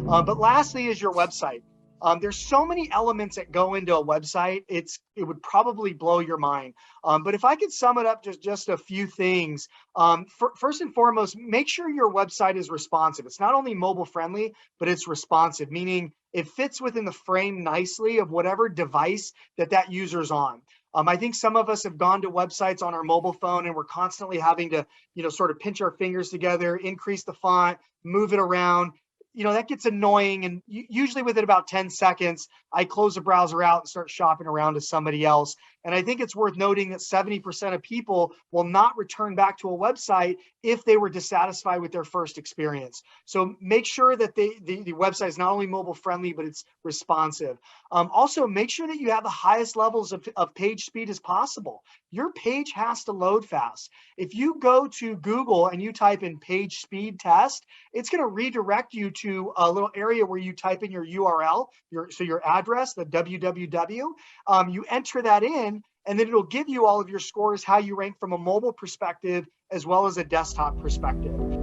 But lastly is your website. There's so many elements that go into a website, it would probably blow your mind. But if I could sum it up just a few things, first and foremost, make sure your website is responsive. It's not only mobile friendly, but it's responsive, meaning it fits within the frame nicely of whatever device that user's on. I think some of us have gone to websites on our mobile phone and we're constantly having to, sort of pinch our fingers together, increase the font, move it around. That gets annoying. And usually within about 10 seconds, I close the browser out and start shopping around to somebody else. And I think it's worth noting that 70% of people will not return back to a website if they were dissatisfied with their first experience. So make sure that the website is not only mobile friendly, but it's responsive. Also, make sure that you have the highest levels of page speed as possible. Your page has to load fast. If you go to Google and you type in page speed test, it's going to redirect you to a little area where you type in your URL, your address, the www. You enter that in, and then it'll give you all of your scores, how you rank from a mobile perspective as well as a desktop perspective.